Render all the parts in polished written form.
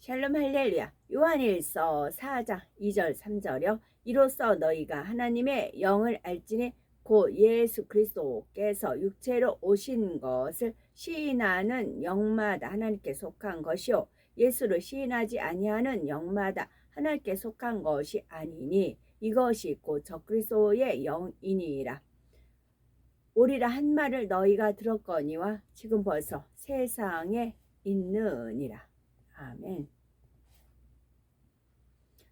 샬롬 할렐루야. 요한일서 4장 2절 3절여 이로써 너희가 하나님의 영을 알지니 곧 예수 그리스도께서 육체로 오신 것을 시인하는 영마다 하나님께 속한 것이요 예수를 시인하지 아니하는 영마다 하나님께 속한 것이 아니니 이것이 곧 적그리스도의 영이니라. 오리라 한 말을 너희가 들었거니와 지금 벌써 세상에 있느니라. 아멘.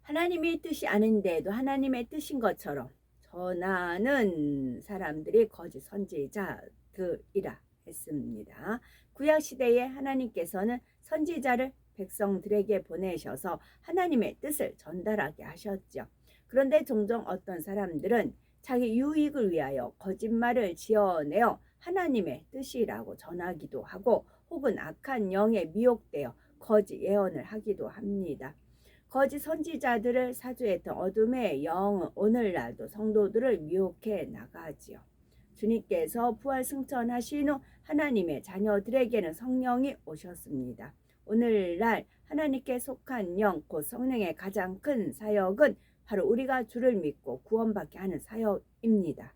하나님의 뜻이 아닌데도 하나님의 뜻인 것처럼 전하는 사람들이 거짓 선지자들이라 했습니다. 구약시대에 하나님께서는 선지자를 백성들에게 보내셔서 하나님의 뜻을 전달하게 하셨죠. 그런데 종종 어떤 사람들은 자기 유익을 위하여 거짓말을 지어내어 하나님의 뜻이라고 전하기도 하고 혹은 악한 영에 미혹되어 거짓 예언을 하기도 합니다. 거짓 선지자들을 사주했던 어둠의 영은 오늘날도 성도들을 미혹해 나가지요. 주님께서 부활 승천하신 후 하나님의 자녀들에게는 성령이 오셨습니다. 오늘날 하나님께 속한 영, 곧 성령의 가장 큰 사역은 바로 우리가 주를 믿고 구원받게 하는 사역입니다.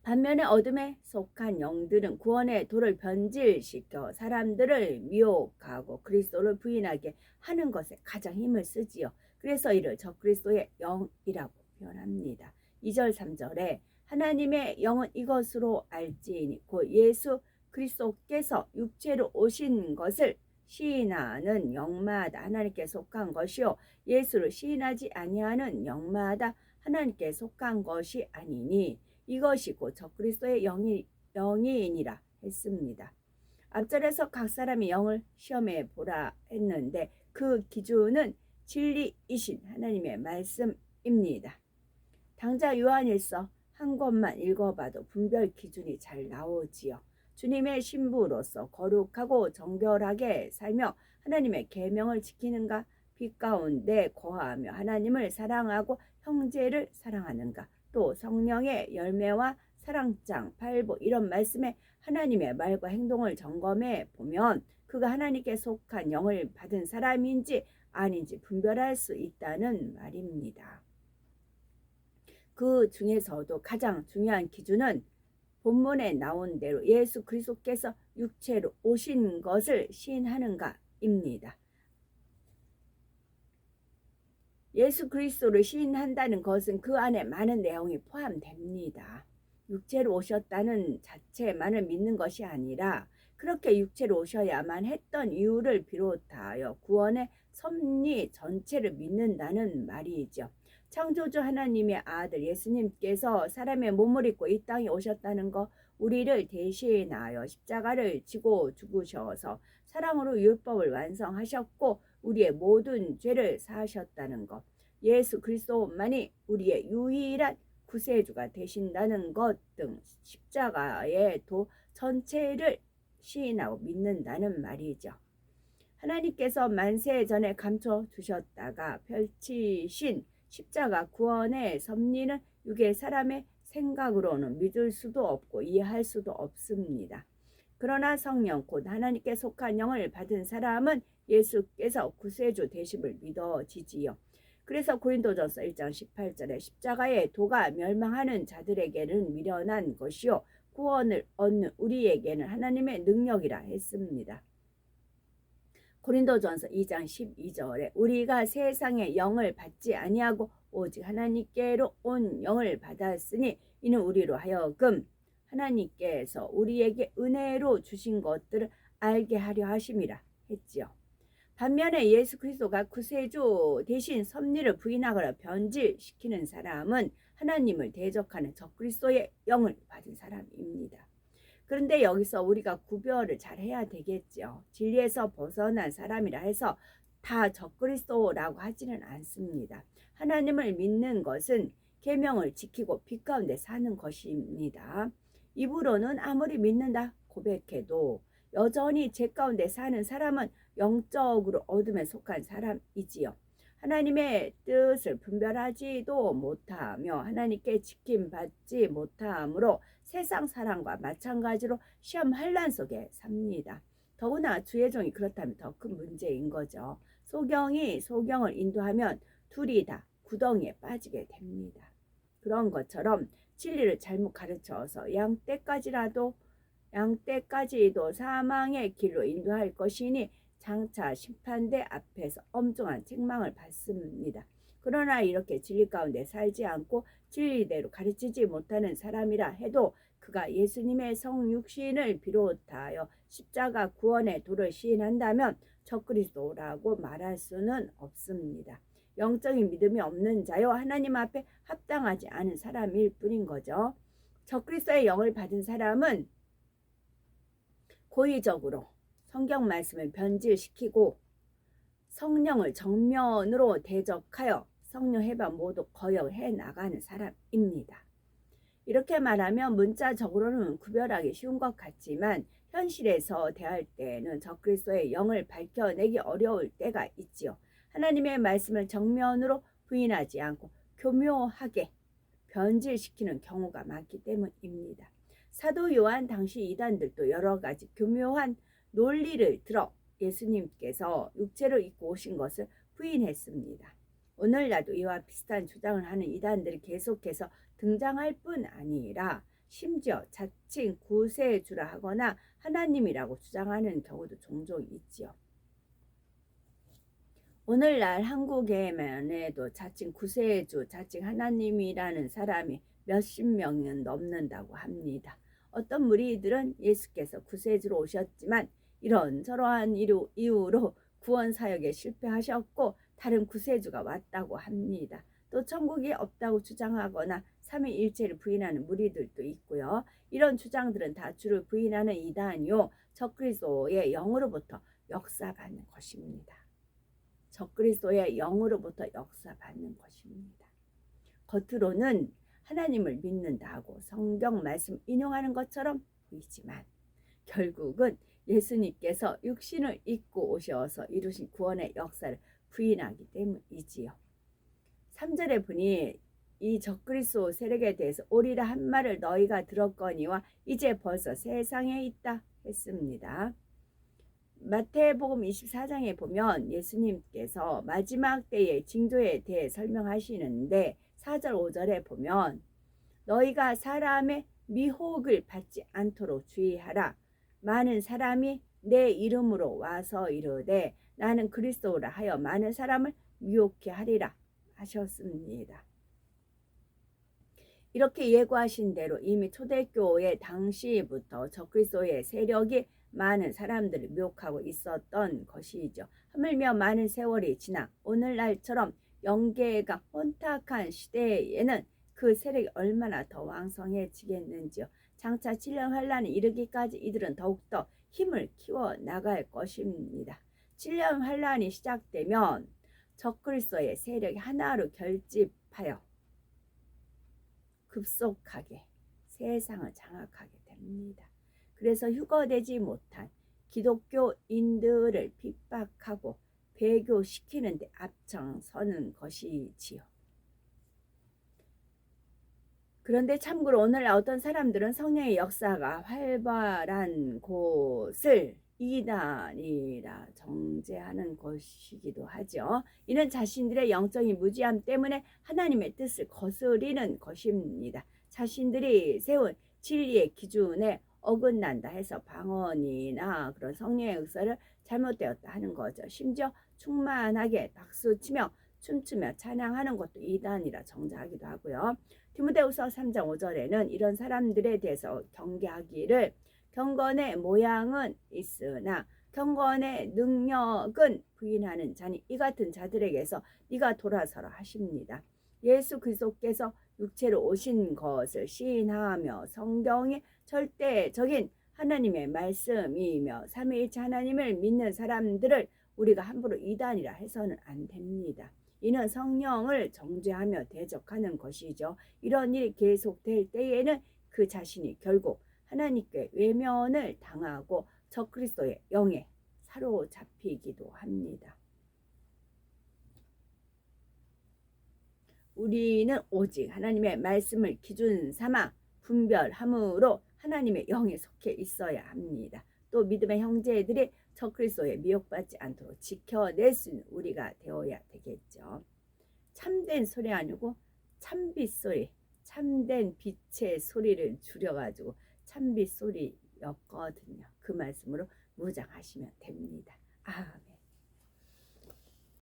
반면에 어둠에 속한 영들은 구원의 도를 변질시켜 사람들을 미혹하고 그리스도를 부인하게 하는 것에 가장 힘을 쓰지요. 그래서 이를 적그리스도의 영이라고 표현합니다. 2절 3절에 하나님의 영은 이것으로 알지니 곧 예수 그리스도께서 육체로 오신 것을 시인하는 영마다 하나님께 속한 것이요 예수를 시인하지 아니하는 영마다 하나님께 속한 것이 아니니 이것이 곧 적그리스도의 영이니라 했습니다. 앞절에서 각 사람의 영을 시험해 보라 했는데 그 기준은 진리이신 하나님의 말씀입니다. 당장 요한일서 한 권만 읽어봐도 분별 기준이 잘 나오지요. 주님의 신부로서 거룩하고 정결하게 살며 하나님의 계명을 지키는가, 빛 가운데 거하며 하나님을 사랑하고 형제를 사랑하는가, 또 성령의 열매와 사랑장, 팔보 이런 말씀에 하나님의 말과 행동을 점검해 보면 그가 하나님께 속한 영을 받은 사람인지 아닌지 분별할 수 있다는 말입니다. 그 중에서도 가장 중요한 기준은 본문에 나온 대로 예수 그리스도께서 육체로 오신 것을 시인하는가입니다. 예수 그리스도를 시인한다는 것은 그 안에 많은 내용이 포함됩니다. 육체로 오셨다는 자체만을 믿는 것이 아니라 그렇게 육체로 오셔야만 했던 이유를 비롯하여 구원의 섭리 전체를 믿는다는 말이죠. 창조주 하나님의 아들 예수님께서 사람의 몸을 입고 이 땅에 오셨다는 것, 우리를 대신하여 십자가를 지고 죽으셔서 사랑으로 율법을 완성하셨고 우리의 모든 죄를 사하셨다는 것, 예수 그리스도만이 우리의 유일한 구세주가 되신다는 것 등 십자가의 도 전체를 시인하고 믿는다는 말이죠. 하나님께서 만세 전에 감춰 두셨다가 펼치신 십자가 구원의 섭리는 육의 사람의 생각으로는 믿을 수도 없고 이해할 수도 없습니다. 그러나 성령 곧 하나님께 속한 영을 받은 사람은 예수께서 구세주 되심을 믿어지지요. 그래서 고린도전서 1장 18절에 십자가의 도가 멸망하는 자들에게는 미련한 것이요 구원을 얻는 우리에게는 하나님의 능력이라 했습니다. 고린도전서 2장 12절에 우리가 세상의 영을 받지 아니하고 오직 하나님께로 온 영을 받았으니 이는 우리로 하여금 하나님께서 우리에게 은혜로 주신 것들을 알게 하려 하심이라 했지요. 반면에 예수 그리스도가 구세주 대신 섭리를 부인하거나 변질시키는 사람은 하나님을 대적하는 적그리스도의 영을 받은 사람입니다. 그런데 여기서 우리가 구별을 잘 해야 되겠죠. 진리에서 벗어난 사람이라 해서 다 적그리스도라고 하지는 않습니다. 하나님을 믿는 것은 계명을 지키고 빛 가운데 사는 것입니다. 입으로는 아무리 믿는다 고백해도 여전히 죄 가운데 사는 사람은 영적으로 어둠에 속한 사람이지요. 하나님의 뜻을 분별하지도 못하며 하나님께 지킴받지 못하므로 세상 사람과 마찬가지로 시험 환난 속에 삽니다. 더구나 주의 종이 그렇다면 더 큰 문제인 거죠. 소경을 인도하면 둘이 다 구덩이에 빠지게 됩니다. 그런 것처럼 진리를 잘못 가르쳐서 양떼까지도 사망의 길로 인도할 것이니 장차 심판대 앞에서 엄중한 책망을 받습니다. 그러나 이렇게 진리 가운데 살지 않고 진리대로 가르치지 못하는 사람이라 해도 그가 예수님의 성육신을 비롯하여 십자가 구원의 도를 시인한다면 적그리스도라고 말할 수는 없습니다. 영적인 믿음이 없는 자요 하나님 앞에 합당하지 않은 사람일 뿐인 거죠. 적그리스도의 영을 받은 사람은 고의적으로 성경 말씀을 변질시키고 성령을 정면으로 대적하여 성령 해방 모두 거역해 나가는 사람입니다. 이렇게 말하면 문자적으로는 구별하기 쉬운 것 같지만 현실에서 대할 때는 적그리스도의 영을 밝혀내기 어려울 때가 있지요. 하나님의 말씀을 정면으로 부인하지 않고 교묘하게 변질시키는 경우가 많기 때문입니다. 사도 요한 당시 이단들도 여러 가지 교묘한 논리를 들어 예수님께서 육체를 입고 오신 것을 부인했습니다. 오늘날도 이와 비슷한 주장을 하는 이단들이 계속해서 등장할 뿐 아니라 심지어 자칭 구세주라 하거나 하나님이라고 주장하는 경우도 종종 있지요. 오늘날 한국에만해도 자칭 구세주, 자칭 하나님이라는 사람이 몇십 명은 넘는다고 합니다. 어떤 무리들은 예수께서 구세주로 오셨지만 이런저러한 이유로 구원 사역에 실패하셨고 다른 구세주가 왔다고 합니다. 또 천국이 없다고 주장하거나 삼위일체를 부인하는 무리들도 있고요. 이런 주장들은 다 주를 부인하는 이단이요 적그리스도의 영으로부터 역사받는 것입니다. 적그리스도의 영으로부터 역사받는 것입니다. 겉으로는 하나님을 믿는다고 성경 말씀 인용하는 것처럼 보이지만 결국은 예수님께서 육신을 입고 오셔서 이루신 구원의 역사를 부인하기 때문이지요. 3절에 보니 이 적그리스도 세력에 대해서 오리라 한 말을 너희가 들었거니와 이제 벌써 세상에 있다 했습니다. 마태복음 24장에 보면 예수님께서 마지막 때의 징조에 대해 설명하시는데 4절 5절에 보면 너희가 사람의 미혹을 받지 않도록 주의하라. 많은 사람이 내 이름으로 와서 이르되 나는 그리스도라 하여 많은 사람을 미혹해 하리라 하셨습니다. 이렇게 예고하신 대로 이미 초대교회 당시부터 적그리스도의 세력이 많은 사람들을 미혹하고 있었던 것이죠. 하물며 많은 세월이 지나 오늘날처럼 영계가 혼탁한 시대에는 그 세력이 얼마나 더 왕성해지겠는지요. 장차 7년 환란이 이르기까지 이들은 더욱더 힘을 키워 나갈 것입니다. 7년 환란이 시작되면 적그리스도의 세력이 하나로 결집하여 급속하게 세상을 장악하게 됩니다. 그래서 휴거되지 못한 기독교인들을 핍박하고 배교시키는 데 앞장서는 것이지요. 그런데 참고로 오늘 어떤 사람들은 성령의 역사가 활발한 곳을 이단이라 정죄하는 것이기도 하죠. 이는 자신들의 영적인 무지함 때문에 하나님의 뜻을 거스리는 것입니다. 자신들이 세운 진리의 기준에 어긋난다 해서 방언이나 그런 성령의 역사를 잘못되었다 하는 거죠. 심지어 충만하게 박수치며 춤추며 찬양하는 것도 이단이라 정죄하기도 하고요. 디모데후서 3장 5절에는 이런 사람들에 대해서 경계하기를 경건의 모양은 있으나 경건의 능력은 부인하는 자니 이 같은 자들에게서 네가 돌아서라 하십니다. 예수 그리스도께서 육체로 오신 것을 시인하며 성경이 절대적인 하나님의 말씀이며 삼위일체 하나님을 믿는 사람들을 우리가 함부로 이단이라 해서는 안 됩니다. 이는 성령을 정죄하며 대적하는 것이죠. 이런 일이 계속될 때에는 그 자신이 결국 하나님께 외면을 당하고 적그리스도의 영에 사로잡히기도 합니다. 우리는 오직 하나님의 말씀을 기준 삼아 분별함으로 하나님의 영에 속해 있어야 합니다. 또 또 믿음의 형제들이 적그리스도에 미혹받지 않도록 지켜낼 수 있는 우리가 되어야 되겠죠. 참된 소리 아니고 참빛 소리, 참된 빛의 소리를 줄여가지고 참빛 소리였거든요. 그 말씀으로 무장하시면 됩니다. 아멘.